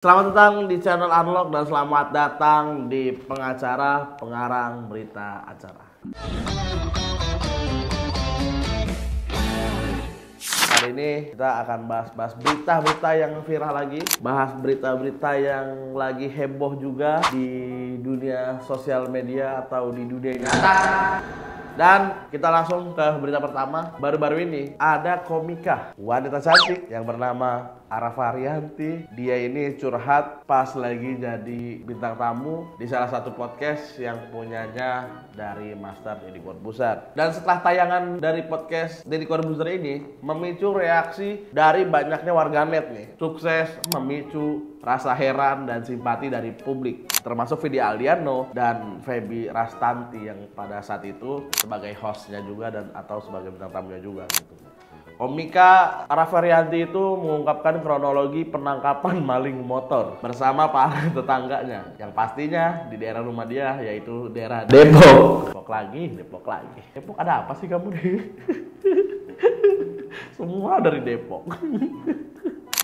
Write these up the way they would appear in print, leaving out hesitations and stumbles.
Selamat datang di channel Unlock dan selamat datang di pengacara pengarang berita acara. Hari ini kita akan bahas berita-berita yang viral lagi, bahas berita-berita yang lagi heboh juga di dunia sosial media atau di dunia nyata. Dan kita langsung ke berita pertama. Baru-baru ini ada komika wanita cantik yang bernama Arafa Rianti. Dia ini curhat pas lagi jadi bintang tamu di salah satu podcast yang punyanya dari Master Deddy Corbuzier. Dan setelah tayangan dari podcast Deddy Corbuzier ini memicu reaksi dari banyaknya warganet nih. Sukses memicu rasa heran dan simpati dari publik, termasuk Vidi Aldiano dan Feby Rastanti yang pada saat itu sebagai hostnya juga dan atau sebagai bintang tamunya juga gitu. Komika Arafa Rianti itu mengungkapkan kronologi penangkapan maling motor bersama para tetangganya yang pastinya di daerah rumah dia, yaitu daerah Depok. Depok lagi. Depok ada apa sih kamu nih? Semua dari Depok.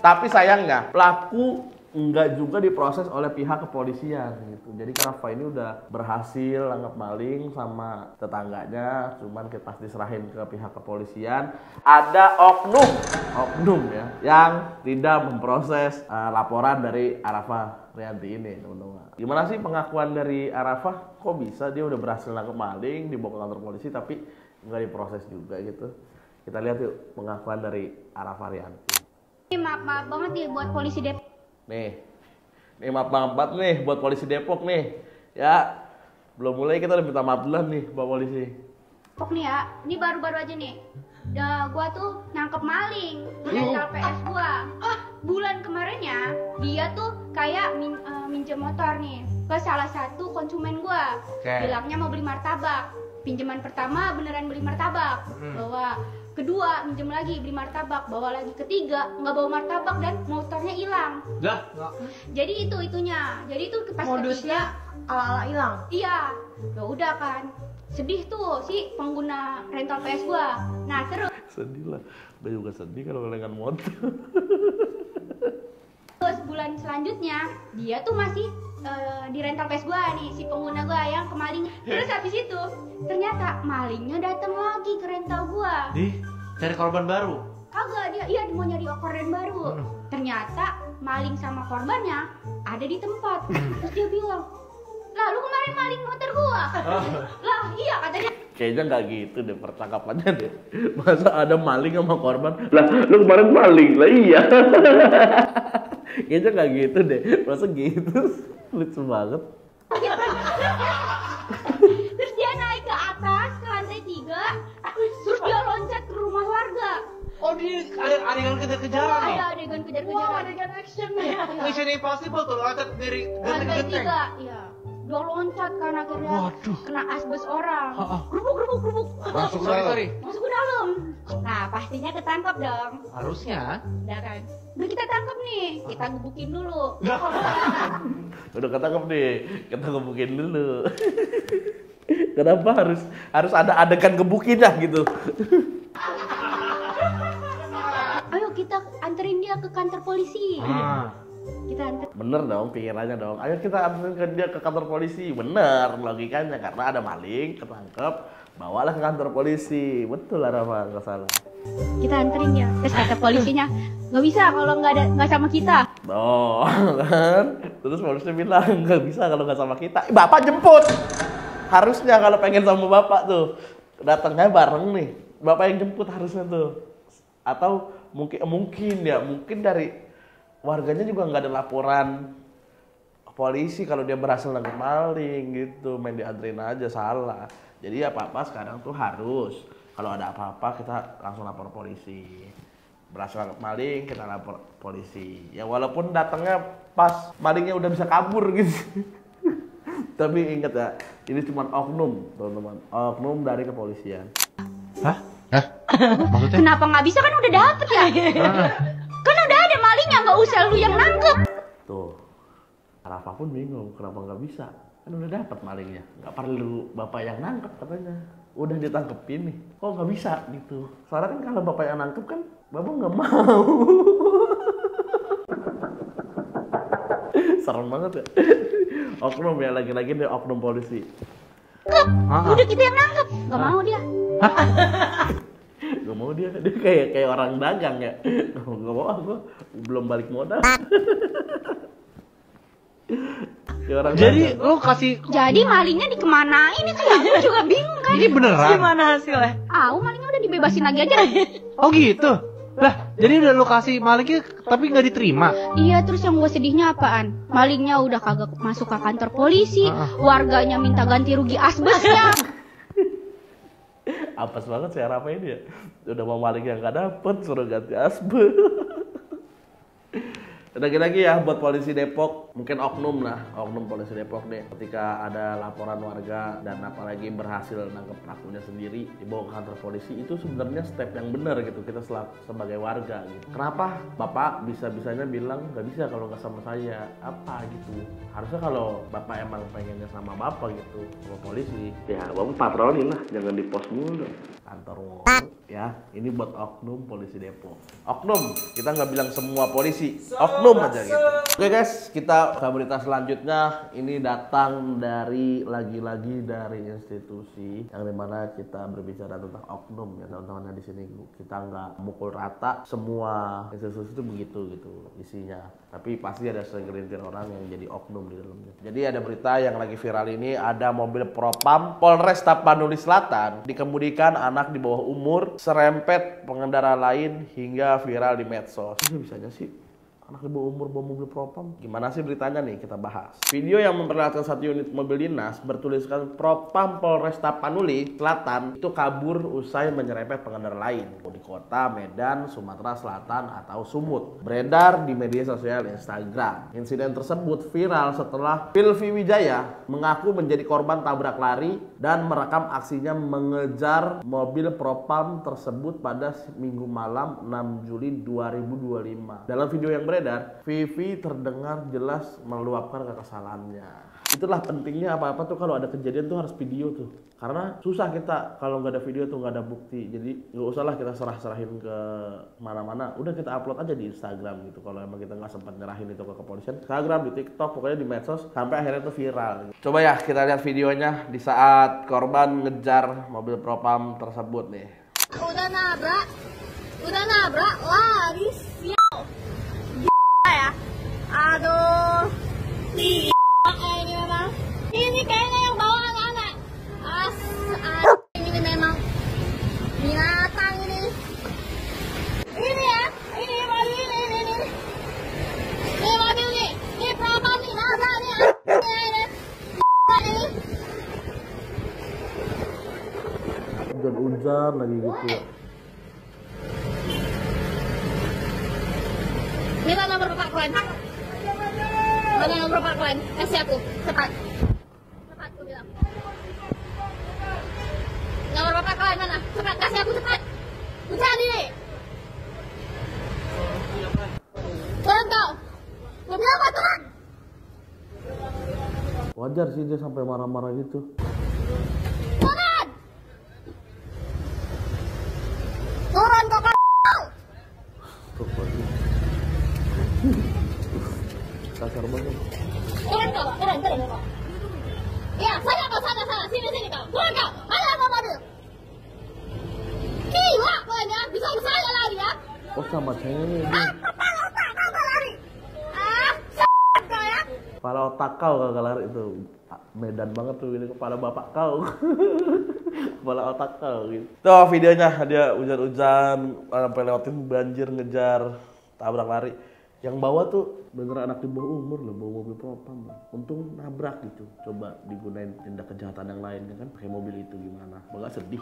Tapi sayangnya pelaku enggak juga diproses oleh pihak kepolisian gitu. Jadi Arafa ini udah berhasil nangkep maling sama tetangganya, cuman pas diserahin ke pihak kepolisian ada oknum ya yang tidak memproses laporan dari Arafa Rianti ini, teman-teman. Gimana sih pengakuan dari Arafa? Kok bisa dia udah berhasil nangkep maling, dibawa ke kantor polisi tapi nggak diproses juga gitu? Kita lihat yuk pengakuan dari Arafa Rianti. Maaf banget ya buat polisi Depok. Nih maaf banget nih buat polisi Depok nih. Ya, belum mulai kita udah minta maaf duluan nih buat polisi. Depok nih ya, ini baru-baru aja nih. Gua tuh nangkep maling di rental PS gua. Bulan kemarinnya dia tuh kayak minjem motor nih ke salah satu konsumen gua. Bilangnya mau beli martabak. Pinjaman pertama beneran beli martabak, bawa. Kedua minjem lagi beli martabak, bawa lagi. Ketiga nggak bawa martabak dan motornya hilang. Jadi itunya. Jadi itu pas modusnya ala-ala hilang. Iya. Ya udah kan. Sedih tuh si pengguna rental PS gua. Nah, terus Sedih lah. Gue juga sedih kalau dengan motor. Terus bulan selanjutnya dia tuh masih di rental PS gua nih, si pengguna gua yang kemaling. Terus habis itu ternyata malingnya datang lagi ke rental gua. Cari korban baru? Kagak, dia mau nyari korban baru. Ternyata maling sama korbannya ada di tempat. Terus dia bilang, "Lah, lu kemarin maling motor gua." Lah, iya katanya. Kayaknya nggak gitu deh percakapannya deh. Masa ada maling sama korban? Lah, lu kemarin maling? Lah iya. Kayaknya nggak gitu deh. Masa gitu? Lucu banget. Terus dia naik ke atas ke lantai 3. Terus dia loncat ke rumah warga. Oh, dia ada adegan kejar-kejaran nih? Ada adegan kejar-kejaran. Wow, adegan action nih. Mission Impossible tuh, loncat dari Lantai genteng. 3, iya. Dia loncat karena akhirnya Waduh. kena asbes orang. Gerubuk. Masuk sorry. Masuk ke dalam. Nah, pastinya ketangkap dong. Harusnya. Udah kan. Udah kita tangkap nih. Kita gebukin dulu. Udah ketangkep nih. Kita gebukin dulu. Kenapa harus ada adegan gebukinnya gitu? Ayo kita anterin dia ke kantor polisi. Kita anter. Bener dong pikirannya dong. Ayo kita anterin ke dia ke kantor polisi. Bener logikanya karena ada maling ketangkep, bawalah ke kantor polisi. Betul lah Rafa, nggak salah. Kita anterin dia. Terus kata polisinya, nggak bisa kalau nggak sama kita. Oh kan. Terus polisi bilang nggak bisa kalau nggak sama kita. Bapak jemput. Harusnya kalau pengen sama bapak tuh datangnya bareng nih. Bapak yang jemput harusnya tuh. Atau mungkin dari warganya juga nggak ada laporan polisi kalau dia berhasil nangkep maling gitu, main dianterin aja salah. Jadi apa-apa sekarang tuh harus kalau ada apa-apa kita langsung lapor polisi. Berhasil nangkep maling kita lapor polisi. Ya walaupun datangnya pas malingnya udah bisa kabur gitu. Tapi ingat ya, ini cuma oknum, teman-teman. Oknum dari kepolisian. Hah? Maksudnya? Kenapa nggak bisa, kan udah dapet ya? Kan udah ada malingnya, nggak usah lu yang nangkep. Tuh, Arafa pun bingung kenapa nggak bisa. Kan udah dapat malingnya, nggak perlu bapak yang nangkep katanya. Udah ditangkepin nih, kok nggak bisa gitu. Soalnya kan kalau bapak yang nangkep kan, bapak nggak mau. Serem banget ya. Oknum ya, lagi-lagi nih oknum polisi. Udah kita yang nangkep, nggak mau dia. Gak mau dia kayak orang dagang ya. Gak mau aku, belum balik modal. Kayak orang Jadi dagang. lu kasih Jadi malingnya dikemanain itu ya? Aku juga bingung kan. ini beneran? Gimana hasilnya? Malingnya udah dibebasin lagi aja. Oh gitu. Lah, jadi udah lu kasih malingnya tapi nggak diterima. Iya, terus yang gue sedihnya apaan? Malingnya udah kagak masuk ke kantor polisi, warganya minta ganti rugi asbesnya. Apes banget sih apa ini ya. Udah mau maling yang gak dapet, suruh ganti asbes. Lagi-lagi ya buat polisi Depok, mungkin oknum lah, oknum polisi Depok deh. Ketika ada laporan warga dan apalagi berhasil nangkep pelakunya sendiri, dibawa ke kantor polisi, itu sebenarnya step yang benar gitu kita sebagai warga gitu. Kenapa Bapak bisa-bisanya bilang gak bisa kalau nggak sama saya? Apa gitu? Harusnya kalau Bapak emang pengennya sama Bapak gitu, sama polisi, ya Bapak patrolin lah, jangan di pos mulu. Kantor mulu. Ya, ini buat oknum polisi Depok. Oknum, kita nggak bilang semua polisi, oknum aja gitu. Oke guys, kita ke berita selanjutnya. Ini datang dari lagi-lagi dari institusi yang dimana kita berbicara tentang oknum ya teman-teman. Di sini kita nggak mukul rata semua institusi itu begitu gitu isinya. Tapi pasti ada segelintir orang yang jadi oknum di dalamnya. Jadi ada berita yang lagi viral ini, ada mobil propam Polres Tapanuli Selatan dikemudikan anak di bawah umur serempet pengendara lain hingga viral di medsos. Ini bisanya sih anak di bawah umur bawa mobil propam. Gimana sih beritanya nih, kita bahas. Video yang memperlihatkan satu unit mobil dinas bertuliskan Propam Polres Tapanuli Selatan itu kabur usai menyerempet pengendara lain di kota Medan, Sumatera Selatan atau Sumut. Beredar di media sosial Instagram. Insiden tersebut viral setelah Pilvi Wijaya mengaku menjadi korban tabrak lari dan merekam aksinya mengejar mobil propam tersebut pada Minggu malam 6 Juli 2025. Dalam video yang beredar, Vivi terdengar jelas meluapkan kekesalannya. Itulah pentingnya apa-apa tuh kalau ada kejadian tuh harus video tuh. Karena susah kita kalau nggak ada video tuh, nggak ada bukti. Jadi nggak usah lah kita serah-serahin ke mana-mana. Udah kita upload aja di Instagram gitu. Kalau emang kita nggak sempat nyerahin itu ke kepolisian, Instagram, di TikTok, pokoknya di medsos sampai akhirnya tuh viral. Coba ya kita lihat videonya di saat korban ngejar mobil propam tersebut nih. Udah nabrak, lari sial. Ya. Aduh. Ini memang. Ini kayaknya yang bawa anak-anak. Ini memang binatang ini. Ini ya, ini mobil ini. Ini mobil nih. Ini propam nih, nabrak nih. Ini. Hujan-hujan lagi gitu ya. Minta nomor bapak kalian. Mana nomor bapak kalian? Kasih aku, cepat. Cepat, aku bilang. Nomor bapak kalian mana? Cepat, kasih aku cepat. Hujan ini. Turun kau. Gue bilang apa turun? Wajar sih dia sampai marah-marah gitu. Turun. Turun kau. Kasar banget. Turun kau, turun kau. Ya, sana, sini kau. Turun kau, ada apa mobil? Gila kalian ya, bisa saya lari ya? Oh sama cewek. Kepala otak kau lari. Kau ya? Kepala otak kau kagak lari itu. Medan banget tuh ini kepala bapak kau. Kepala otak kau gitu. Tuh videonya dia hujan-hujan sampai lewatin banjir ngejar tabrak lari. Yang bawa tuh beneran anak di bawah umur loh, bawa mobil propam. Untung nabrak gitu. Coba digunain tindak kejahatan yang lain kan pakai mobil itu gimana? Bagak sedih.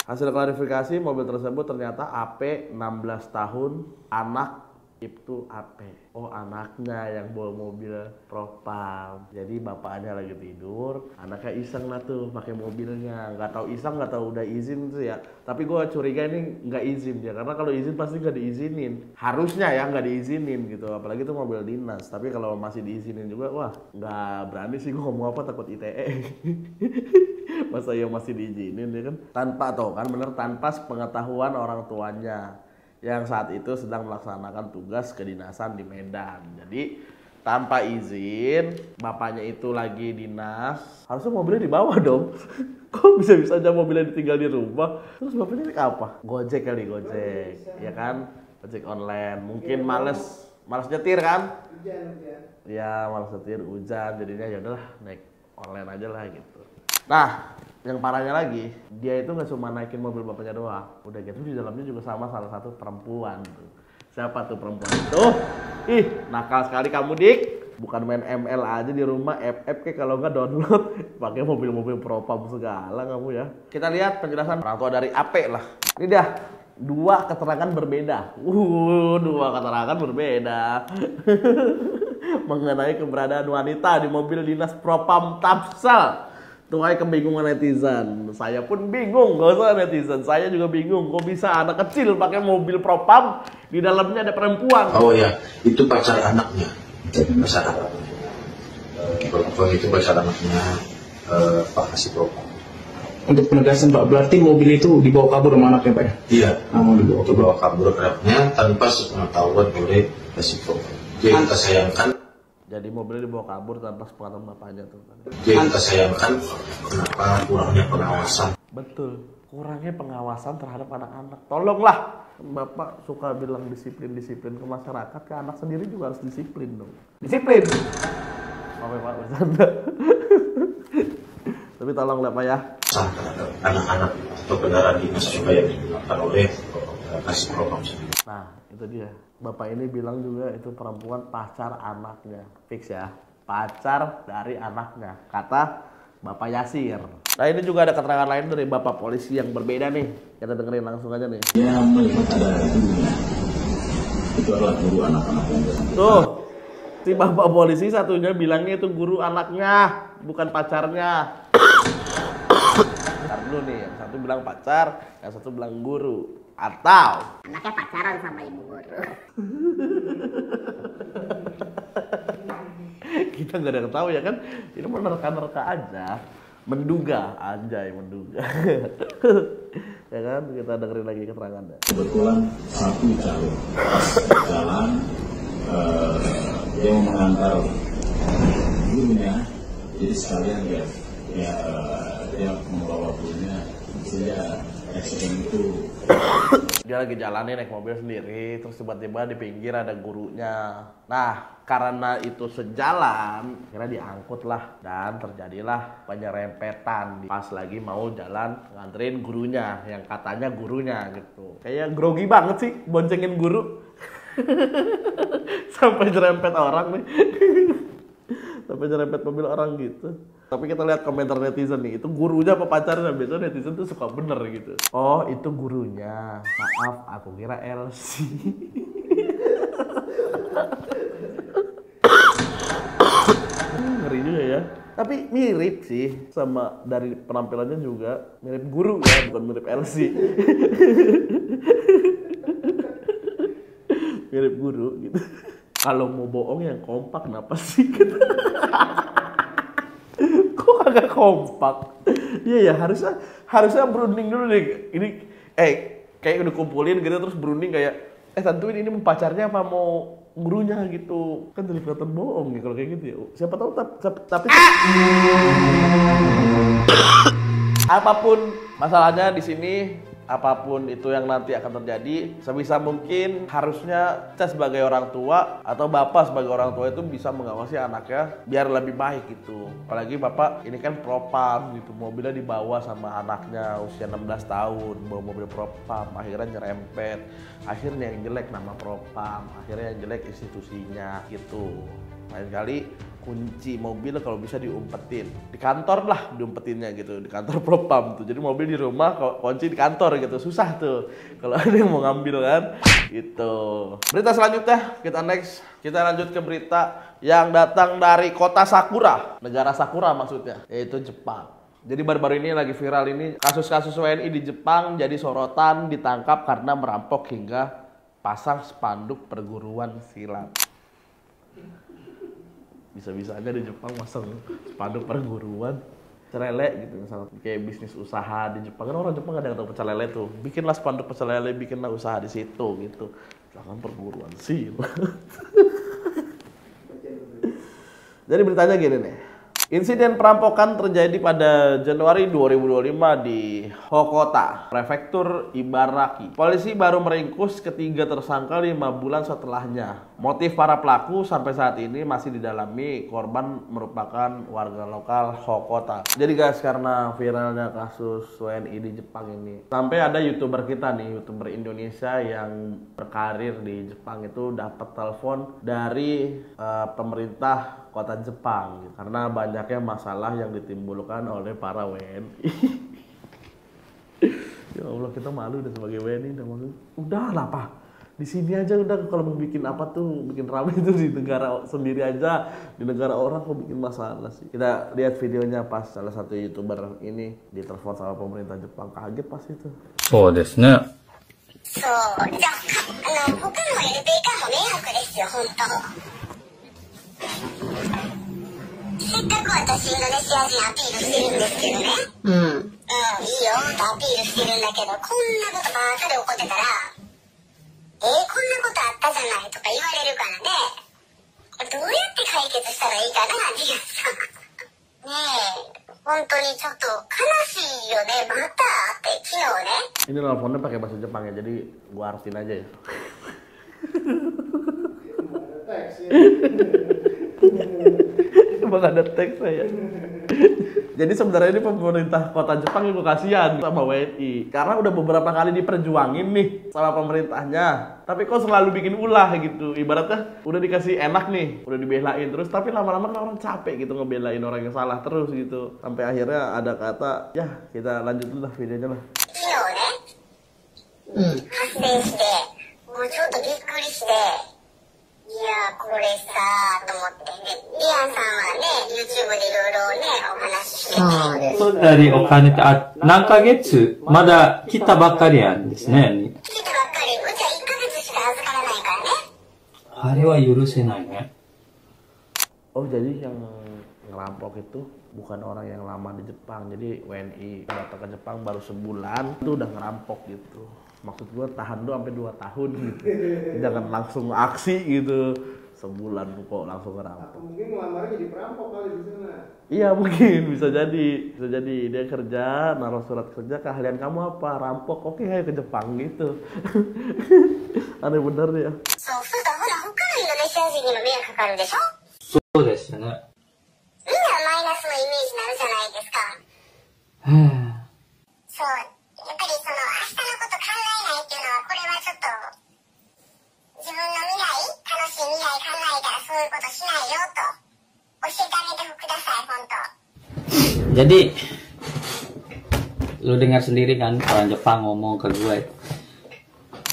Hasil klarifikasi mobil tersebut ternyata AP 16 tahun, anak itu AP. Oh anaknya yang bawa mobil propam. Jadi bapaknya lagi tidur, anaknya iseng lah tuh pakai mobilnya. Nggak tahu iseng, nggak tahu udah izin tuh ya. Tapi gue curiga ini nggak izin dia, karena kalau izin pasti nggak diizinin. Harusnya ya nggak diizinin gitu, apalagi itu mobil dinas. Tapi kalau masih diizinin juga, wah nggak berani sih gue ngomong apa, takut ITE. Masa ya masih diizinin ya kan? Tanpa kan bener tanpa pengetahuan orang tuanya. yang saat itu sedang melaksanakan tugas kedinasan di Medan. Jadi tanpa izin, bapaknya itu lagi dinas, harusnya mobilnya dibawa dong. Kok bisa-bisa aja mobilnya ditinggal di rumah? Terus bapaknya naik apa? Gojek kali, Gojek, ya kan? Ojek online. Mungkin males nyetir kan? Ya males nyetir, hujan, jadinya ya udahlah naik online aja lah gitu. Nah, yang parahnya lagi, dia itu nggak cuma naikin mobil bapaknya doang, udah gitu di dalamnya juga sama salah satu perempuan tuh. Siapa tuh perempuan itu? Ih, nakal sekali kamu, Dik. Bukan main ML aja di rumah, FF kayak kalau nggak download, pakai mobil-mobil propam segala kamu ya. Kita lihat penjelasan orang tua dari AP lah. Ini dah dua keterangan berbeda. Dua keterangan berbeda. Mengenai keberadaan wanita di mobil dinas propam Tapsel. Tuai kebingungan netizen. Saya pun bingung, gak usah netizen. Saya juga bingung, kok bisa anak kecil pakai mobil propam di dalamnya ada perempuan. Oh ya, itu pacar anaknya. Pacar anaknya. Perempuan itu pacar anaknya Pak Kasih Propam. Untuk penegasan Pak, berarti mobil itu dibawa kabur sama anaknya Pak ya? Iya, dibawa kabur anaknya tanpa sepengetahuan oleh Kasih Propam. Jadi kita sayangkan. Jadi mobilnya dibawa kabur tanpa sepengetahuan bapaknya tuh. Jadi kita sayangkan kenapa kurangnya pengawasan. Betul, kurangnya pengawasan terhadap anak-anak. Tolonglah, Bapak suka bilang disiplin ke masyarakat, ke anak sendiri juga harus disiplin dong. Disiplin. Oke Pak, bercanda. Tapi tolonglah Pak ya. Terhadap anak-anak atau kendaraan dinas juga yang digunakan oleh Kasih Propam sendiri. Nah, itu dia. Bapak ini bilang juga itu perempuan pacar anaknya. Fix ya, pacar dari anaknya. Kata Bapak Yasir. Nah, ini juga ada keterangan lain dari Bapak polisi yang berbeda nih. Kita dengerin langsung aja nih. Ya, melihat ada gurunya. Itu adalah guru anak-anak yang Tuh, si Bapak polisi satunya bilangnya itu guru anaknya, bukan pacarnya. Ntar dulu nih, yang satu bilang pacar, yang satu bilang guru. Atau anaknya pacaran sama ibu guru. kita nggak ada yang tahu ya kan, ini menerka-nerka aja, menduga anjay, menduga. Ya kan, kita dengerin lagi keterangannya. kebetulan satu jalur jalan dia mau mengantar gurunya, jadi sekalian dia membawa gurunya, sehingga accident itu. Dia lagi jalanin naik mobil sendiri, terus tiba-tiba di pinggir ada gurunya. Nah, karena itu sejalan, kira diangkut lah dan terjadilah penyerempetan pas lagi mau jalan nganterin gurunya, yang katanya gurunya gitu. Kayak grogi banget sih boncengin guru. Sampai nyerempet orang nih. Sampai nyerempet mobil orang gitu. Tapi kita lihat komentar netizen nih, itu gurunya apa pacarnya? Biasanya netizen tuh suka bener gitu. Oh, itu gurunya. Maaf, aku kira LC. Ngeri juga ya. Tapi mirip sih sama dari penampilannya juga mirip guru ya, bukan mirip LC. Mirip guru gitu. Kalau mau bohong yang kompak kenapa sih? Kok kagak kompak? Iya ya, harusnya berunding dulu deh. Ini kayak udah kumpulin gitu terus berunding kayak tentuin ini mau pacarnya apa mau gurunya gitu. Kan jadi kelihatan bohong nih kalau kayak gitu ya. Siapa tahu tapi apapun masalahnya di sini, apapun itu yang nanti akan terjadi, sebisa mungkin harusnya kita sebagai orang tua atau bapak sebagai orang tua itu bisa mengawasi anaknya biar lebih baik gitu. Apalagi bapak ini kan propam gitu, mobilnya dibawa sama anaknya usia 16 tahun, bawa mobil propam, akhirnya nyerempet, akhirnya yang jelek nama propam, akhirnya yang jelek institusinya gitu. Lain kali kunci mobil kalau bisa diumpetin di kantor lah, diumpetinnya gitu di kantor propam tuh. Jadi mobil di rumah, kunci di kantor gitu, susah tuh kalau ada yang mau ngambil kan gitu. Berita selanjutnya kita lanjut ke berita yang datang dari kota Sakura, negara Sakura maksudnya, yaitu Jepang. Jadi baru-baru ini lagi viral ini kasus-kasus WNI di Jepang jadi sorotan, ditangkap karena merampok hingga pasang spanduk perguruan silat. Bisa-bisa aja di Jepang masang spanduk perguruan. pecel lele gitu misalnya, kayak bisnis usaha di Jepang kan orang Jepang ada yang tahu pecel lele tuh, bikinlah spanduk pecel lele, bikinlah usaha di situ gitu, jangan perguruan silat. Jadi beritanya gini nih. Insiden perampokan terjadi pada Januari 2025 di Hokota, Prefektur Ibaraki. Polisi baru meringkus ketiga tersangka 5 bulan setelahnya. Motif para pelaku sampai saat ini masih didalami. Korban merupakan warga lokal Hokota. Jadi guys, karena viralnya kasus WNI di Jepang ini, sampai ada YouTuber kita nih, YouTuber Indonesia yang berkarir di Jepang itu dapat telepon dari pemerintah kota Jepang gitu. Karena banyaknya masalah yang ditimbulkan oleh para WNI. Ya Allah, kita malu udah sebagai WNI, udah lah Pak, di sini aja udah, kalau mau bikin apa tuh, bikin ramai itu di negara sendiri aja, di negara orang kok bikin masalah sih. Kita lihat videonya pas salah satu YouTuber ini ditelepon sama pemerintah Jepang, kaget pas itu. そうですね。そう。じゃあ、他の LP 化も迷惑ですよ、本当。せっかく私インドネシア人アピールしてるんですけどね。いいよとアピールしてるんだけど、こんなことばっかり起こってたら、こんなことあったじゃないとか言われるからね、これどうやって解決したらいいかなっていうさ。ねえ、本当にちょっと悲しいよね、またって昨日ね。 Ini teleponnya pakai bahasa Jepang ya, jadi gua artiin aja ya. Emang ada teks saya. Jadi sebenarnya ini pemerintah kota Jepang yang kasihan sama WNI, karena udah beberapa kali diperjuangin nih sama pemerintahnya, tapi kok selalu bikin ulah gitu. Ibaratnya udah dikasih enak nih, udah dibelain terus, tapi lama-lama kan orang capek gitu ngebelain orang yang salah terus gitu. Sampai akhirnya ada kata, ya kita lanjut dulu lah videonya lah. 発生して、もうちょっとびっくりして、いやこれさと思って、でリアンさんはね YouTube でいろいろねお話ししてて、そうです。それでお金って何ヶ月まだ来たばっかりなんですね。来たばっかり、うちは1ヶ月しか預からないからね。あれは許せないね。 Oh jadi yang ngerampok itu bukan orang yang lama di Jepang, jadi WNI datang ke Jepang baru sebulan itu udah ngerampok gitu. Maksud gue tahan dulu sampai 2 tahun gitu, jangan langsung aksi gitu, sebulan kok langsung ngerampok. Mungkin ngelamarnya jadi perampok kali di sana. Iya mungkin, bisa jadi dia kerja, naruh surat kerja, keahlian kamu apa? Rampok, oke ayo ke Jepang gitu. Aneh bener ya. そうするとほら他のインドネシア人にも迷惑かかるでしょ。そうですね。みんなマイナスのイメージになるじゃないですか。そう、やっぱりその明日のこと考えないっていうのは、これはちょっと自分の未来、楽しい未来考えたらそういうことしないよと教えてあげてください、本当。 Jadi lu dengar sendiri kan orang Jepang ngomong ke gue.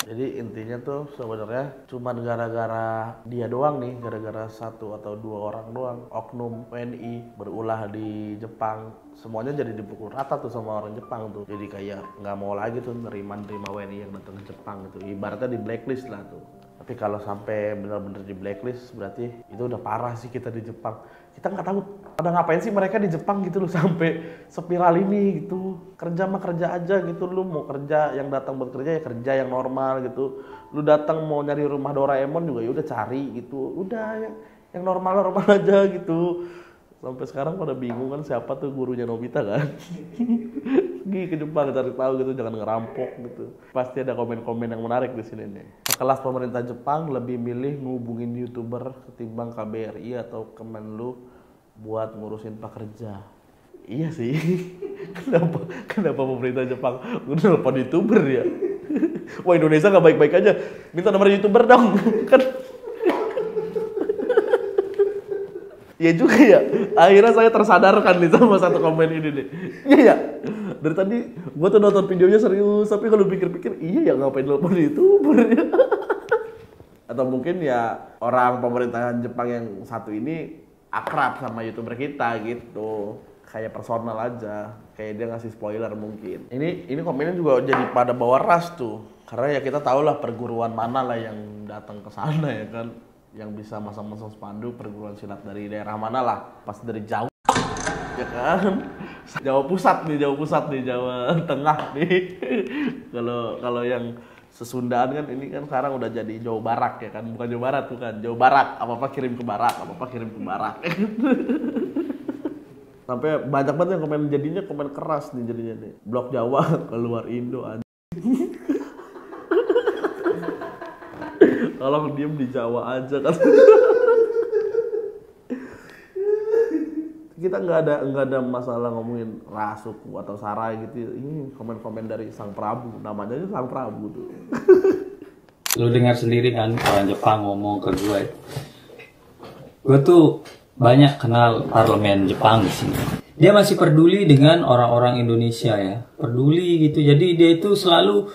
Jadi intinya tuh sebenarnya cuma gara-gara dia doang nih, gara-gara 1 atau 2 orang doang oknum WNI berulah di Jepang, semuanya jadi dipukul rata tuh sama orang Jepang tuh. Jadi kayak nggak mau lagi tuh nerima WNI yang datang ke Jepang gitu, ibaratnya di blacklist lah tuh. Tapi kalau sampai benar-benar di blacklist berarti itu udah parah sih kita di Jepang. Kita nggak tahu pada ngapain sih mereka di Jepang gitu loh sampai spiral ini gitu. Kerja mah kerja aja gitu, lu mau kerja yang datang buat kerja ya kerja yang normal gitu. Lu datang mau nyari rumah Doraemon juga ya udah cari gitu. Udah yang normal aja gitu. Sampai sekarang pada bingung kan siapa tuh gurunya Nobita kan. Pergi ke Jepang cari tahu gitu, jangan ngerampok gitu. Pasti ada komen-komen yang menarik di sini nih. Sekelas pemerintah Jepang lebih milih ngubungin YouTuber ketimbang KBRI atau Kemenlu buat ngurusin pekerja. Iya sih. Kenapa pemerintah Jepang nelpon YouTuber ya? Wah, Indonesia nggak baik-baik aja. Minta nomor YouTuber dong. Kan ya juga ya, akhirnya saya tersadarkan nih sama satu komen ini nih. Iya ya, dari tadi gue tuh nonton videonya serius, tapi kalau pikir-pikir iya ya ngapain nelfon YouTuber ya. Atau mungkin ya orang pemerintahan Jepang yang satu ini akrab sama YouTuber kita gitu, kayak personal aja, kayak dia ngasih spoiler mungkin. Ini komennya juga jadi pada bawa ras tuh, karena ya kita tahu lah perguruan mana lah yang datang ke sana ya kan, yang bisa masang-masang spanduk perguruan silat dari daerah mana lah, pas dari jauh ya kan. Jawa Pusat nih, Jawa Tengah nih. Kalau yang sesundaan kan ini kan sekarang udah jadi Jawa Barat ya kan, bukan Jawa Barat tuh kan, Jawa Barat. Apa-apa kirim ke barat, Sampai banyak banget yang komen, jadinya komen keras nih jadinya nih. Blok Jawa keluar Indo aja. Tolong diem di Jawa aja kan. Kita nggak ada masalah ngomongin ras, suku atau sara gitu. Ini komen-komen dari Sang Prabu, namanya aja Sang Prabu tuh. Lu dengar sendiri kan orang Jepang ngomong ke gue. Gue tuh banyak kenal parlemen Jepang di sini. Dia masih peduli dengan orang-orang Indonesia ya, peduli gitu. Jadi dia itu selalu,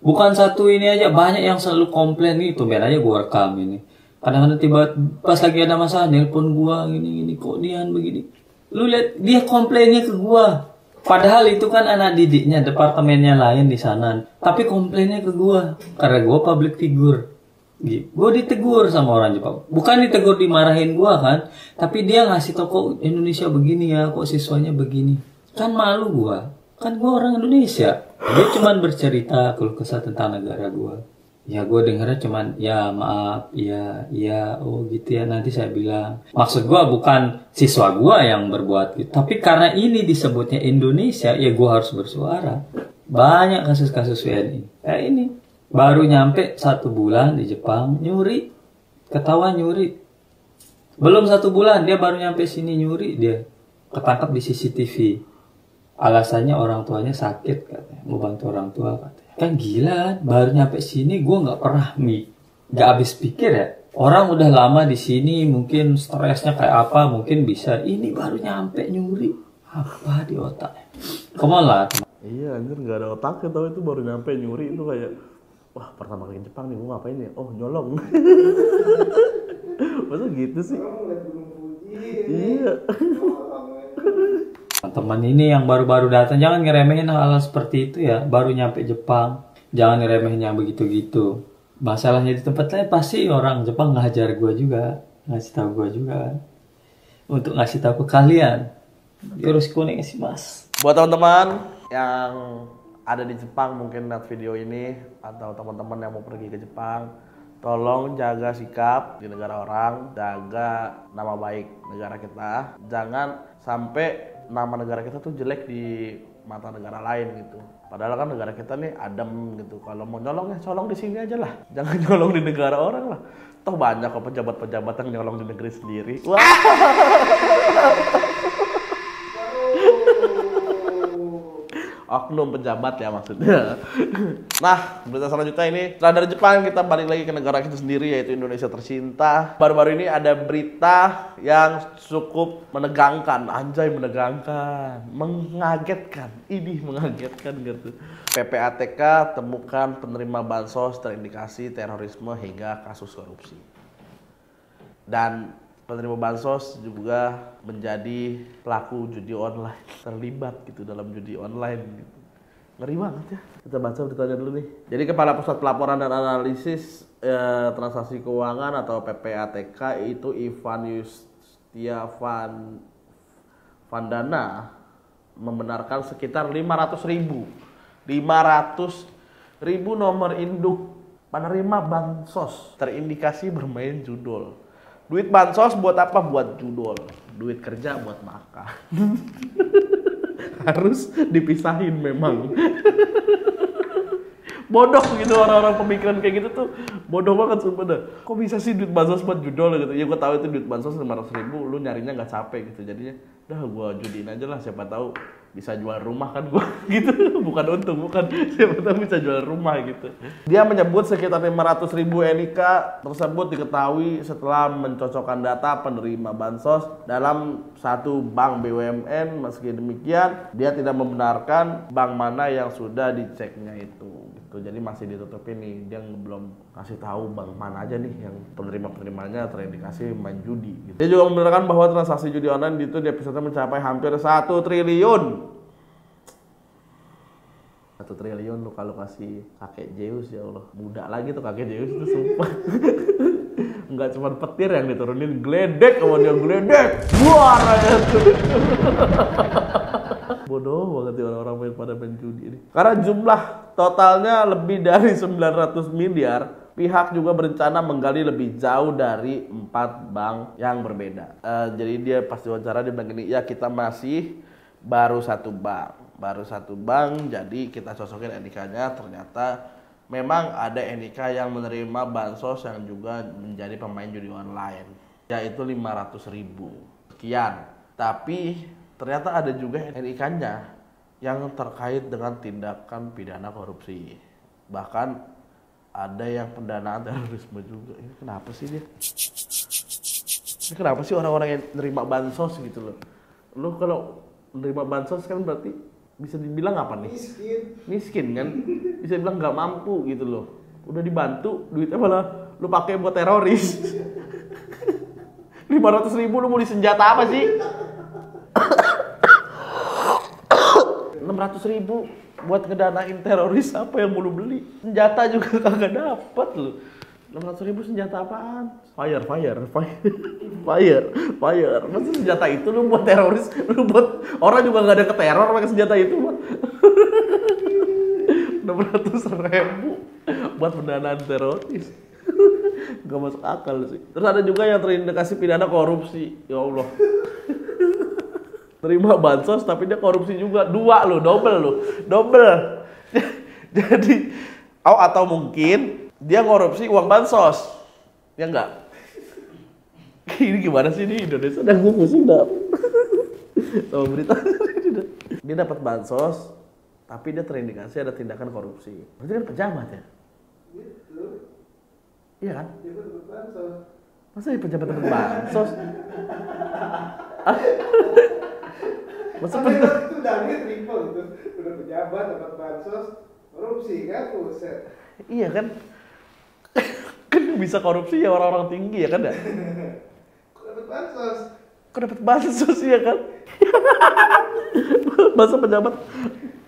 bukan satu ini aja, banyak yang selalu komplain nih. Tumben aja gue rekam ini. Kadang-kadang tiba pas lagi ada masalah nelpon gua gini kok Dian begini. Lu lihat dia komplainnya ke gua. Padahal itu kan anak didiknya, departemennya lain di sana. Tapi komplainnya ke gua karena gua public figure. Gitu. Gua ditegur sama orang Jepang. Bukan ditegur dimarahin gua kan, tapi dia ngasih tau kok Indonesia begini ya, kok siswanya begini. Kan malu gua. Kan gua orang Indonesia. Dia cuman bercerita keluh kesah tentang negara gua. Ya gue dengarnya cuman ya maaf, ya oh gitu ya, nanti saya bilang. Maksud gue bukan siswa gue yang berbuat gitu, tapi karena ini disebutnya Indonesia, ya gue harus bersuara. Banyak kasus-kasus WNI kayak ini. Baru nyampe 1 bulan di Jepang nyuri, ketahuan nyuri. Belum 1 bulan dia baru nyampe sini nyuri, dia ketangkap di CCTV. Alasannya orang tuanya sakit katanya, mau bantu orang tua katanya. Kan gila, baru nyampe sini gue nggak pernah nggak habis pikir ya. Orang udah lama di sini, mungkin stresnya kayak apa, mungkin bisa. Ini baru nyampe nyuri, apa di otaknya? Come on lah. Iya anjir, nggak ada otaknya, tau itu baru nyampe nyuri itu kayak, wah pertama kali ke Jepang nih gue ngapain ya? Oh nyolong. Masa gitu sih? Iya. Teman ini yang baru-baru datang, jangan ngeremehin hal-hal seperti itu ya. Baru nyampe Jepang, jangan ngeremehin yang begitu-gitu. Masalahnya di tempat lain pasti orang Jepang ngajar gue juga, ngasih tahu gue juga. Untuk ngasih tahu ke kalian, yoroshiku onegai mas. Buat teman-teman yang ada di Jepang mungkin lihat video ini, atau teman-teman yang mau pergi ke Jepang, tolong jaga sikap di negara orang, jaga nama baik negara kita. Jangan sampai nama negara kita tuh jelek di mata negara lain gitu. Padahal kan negara kita nih adem gitu. Kalau mau nyolong ya colong di sini aja lah. Jangan nyolong di negara orang lah. Toh banyak kok pejabat-pejabat yang nyolong di negeri sendiri. Wah. Oknum pejabat ya maksudnya. Nah, berita selanjutnya ini, setelah dari Jepang kita balik lagi ke negara kita sendiri, yaitu Indonesia tercinta. Baru-baru ini ada berita yang cukup menegangkan, anjay menegangkan, mengagetkan. Ini mengagetkan gitu. PPATK temukan penerima bansos terindikasi terorisme hingga kasus korupsi. Dan penerima bansos juga menjadi pelaku judi online, terlibat gitu dalam judi online gitu. Ngeri banget ya. Kita baca beritanya dulu nih. Jadi Kepala Pusat Pelaporan dan Analisis Transaksi Keuangan atau PPATK itu Ivan Yustia Vandana membenarkan sekitar 500.000 nomor induk penerima bansos terindikasi bermain judol. Duit bansos buat apa? Buat judol. Duit kerja buat makan. Harus dipisahin memang. Bodoh gitu orang-orang pemikiran kayak gitu tuh. Bodoh banget sumpah dah. Kok bisa sih duit bansos buat judol gitu? Ya gue tahu itu duit bansos 500.000, lu nyarinya nggak capek gitu. Jadinya dah gue judiin aja lah, siapa tahu bisa jual rumah kan gue gitu. Bukan untung, bukan, siapa tahu bisa jual rumah gitu. Dia menyebut sekitar 500.000 NIK tersebut diketahui setelah mencocokkan data penerima bansos dalam satu bank BUMN. Meski demikian, dia tidak membenarkan bank mana yang sudah diceknya itu. Jadi masih ditutupin nih, dia belum kasih tahu bank mana aja nih yang penerimanya terindikasi main judi gitu. Dia juga membenarkan bahwa transaksi judi online itu di episode mencapai hampir 1 triliun. 1 triliun lu kalau kasih kakek Zeus, ya Allah, muda lagi tuh kakek Zeus itu sumpah. Enggak cuma petir yang diturunin, geledek sama dia, geledek buar aja tuh. Bodoh banget ya orang-orang main pada main judi ini. Karena jumlah totalnya lebih dari 900 miliar, pihak juga berencana menggali lebih jauh dari 4 bank yang berbeda. Jadi dia pas diwawancara dia bilang gini, ya kita masih baru satu bank, jadi kita cocokin NIK-nya, ternyata memang ada NIK yang menerima bansos yang juga menjadi pemain judi online, yaitu 500.000 sekian. Tapi ternyata ada juga NIK-nya yang terkait dengan tindakan pidana korupsi. Bahkan ada yang pendanaan terorisme juga. Ini kenapa sih dia? Ini kenapa sih orang-orang yang nerima bansos gitu loh? Lu kalau nerima bansos kan berarti bisa dibilang apa nih? Miskin kan? Bisa dibilang nggak mampu gitu loh. Udah dibantu, duitnya malah lu pakai buat teroris. 500.000 lu mau di senjata apa sih? 600.000 buat ngedanain teroris, apa yang mau lu beli? Senjata juga kagak dapet lu. 600.000 senjata apaan? Fire. Masa senjata itu lu buat teroris, lu buat orang juga gak ada keteror pakai senjata itu. 600.000 buat pendanaan teroris. Gak masuk akal sih. Terus ada juga yang terindikasi pidana korupsi. Ya Allah. Terima bansos tapi dia korupsi juga. Double. Jadi atau mungkin dia korupsi uang bansos. Ya enggak? Ini gimana sih di Indonesia? Dan gue pusing dah. Sama berita. Dia dapat bansos tapi dia terindikasi ada tindakan korupsi. Berarti kan pejabat ya? Gitu. Iya kan? Dia dapat bansos. Masa dia pejabat dapat bansos? Masa itu dari triple itu. Udah pejabat dapat bansos, korupsi kan, buset. Iya kan? Kan bisa korupsi ya orang-orang tinggi ya kan ya? Kok dapat bansos? Kok dapat bansos ya kan? Masa pejabat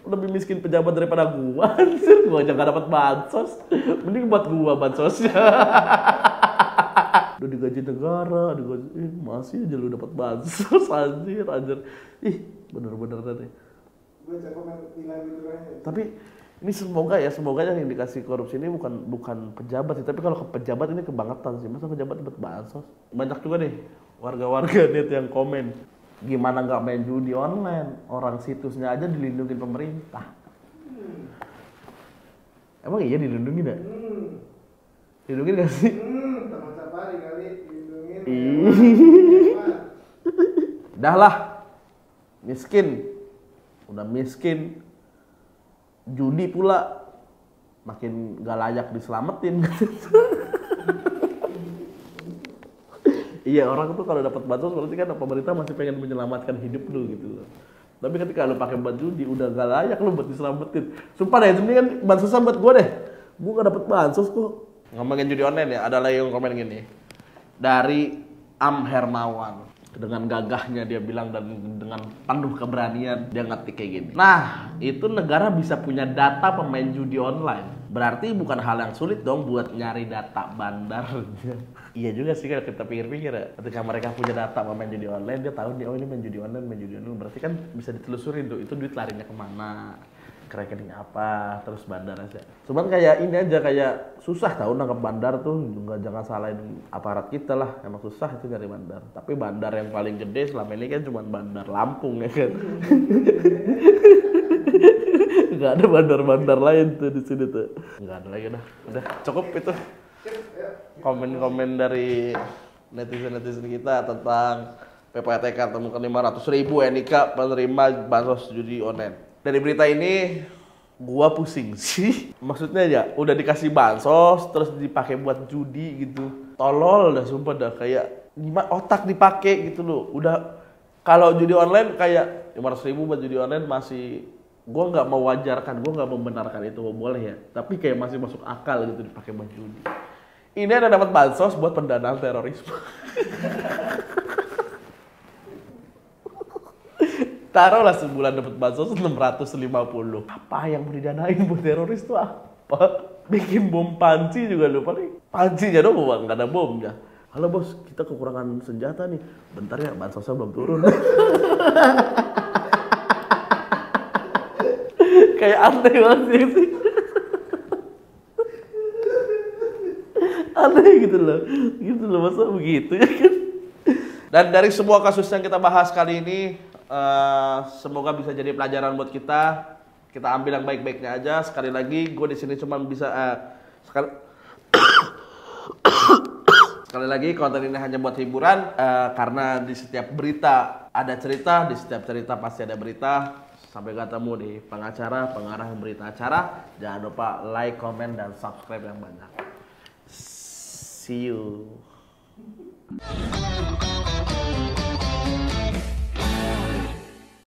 lebih miskin pejabat daripada gua? Anjir, gua aja gak dapat bansos. Mending buat gua bansosnya. Udah digaji negara, masih aja lu dapat bansos, anjir. Ih, bener-bener tadi. Gue coba bilang gitu aja. Tapi ini semoga yang indikasi korupsi ini bukan pejabat sih, tapi kalau ke pejabat ini kebangetan sih. Masa pejabat dapat bansos? Banyak juga nih warga-warga net yang komen, gimana nggak main judi online? Orang situsnya aja dilindungi pemerintah. Emang iya dilindungi nggak? Dilindungi nggak sih? Taman safari kali dilindungin. Dah lah, udah miskin, judi pula makin gak layak diselamatin. Iya, orang tuh kalau dapat bansos berarti kan pemerintah masih pengen menyelamatkan hidup lu gitu loh. Tapi ketika lu pakai buat judi udah gak layak lu buat diselamatin. Sumpah deh, ini kan bansosnya buat gue deh. Gue gak dapet bansos kok. Ngomongin judi online ya, ada lagi yang komen gini. Dari Am Hermawan. Dengan gagahnya dia bilang dan dengan penuh keberanian dia ngetik kayak gini. Nah, itu negara bisa punya data pemain judi online. Berarti bukan hal yang sulit dong buat nyari data bandarnya. Iya juga sih kalau kita pikir-pikir ya. Ketika mereka punya data pemain judi online, dia tahu nih oh ini main judi online. Berarti kan bisa ditelusurin tuh itu duit larinya kemana, ke rekening apa, terus bandar aja. Cuman kayak ini aja kayak susah tahu nangkep bandar tuh, jangan salahin aparat kita lah, emang susah itu nyari bandar. Tapi bandar yang paling gede selama ini kan cuma bandar Lampung ya kan. Gak ada bandar-bandar lain tuh di sini tuh. Gak ada lagi udah cukup itu. Komen-komen dari netizen kita tentang PPATK temukan 500.000 NIK penerima bansos judi online. Dari berita ini gua pusing sih. Maksudnya ya udah dikasih bansos terus dipakai buat judi gitu. Tolol dah sumpah dah, kayak gimana otak dipakai gitu loh. Udah kalau judi online kayak 500.000 buat judi online masih gua nggak mewajarkan, gua nggak membenarkan itu boleh ya. Tapi kayak masih masuk akal gitu dipakai buat judi. Ini ada dapat bansos buat pendanaan terorisme. Taruhlah sebulan dapat bansos 650. Apa yang mau didanain buat teroris tuh apa? Bikin bom panci juga lu paling. Pancinya dong bang, nggak ada bomnya. Halo bos, kita kekurangan senjata nih. Bentar ya, bansosnya belum turun. kayak aneh banget sih. Aneh gitu loh, masa begitu ya kan. Dan dari semua kasus yang kita bahas kali ini, semoga bisa jadi pelajaran buat kita. Kita ambil yang baik-baiknya aja. Sekali lagi, gue di sini cuma bisa sekali lagi konten ini hanya buat hiburan, karena di setiap berita ada cerita, di setiap cerita pasti ada berita. Sampai ketemu di pengacara, pengarah berita acara. Jangan lupa like, comment, dan subscribe yang banyak. See you.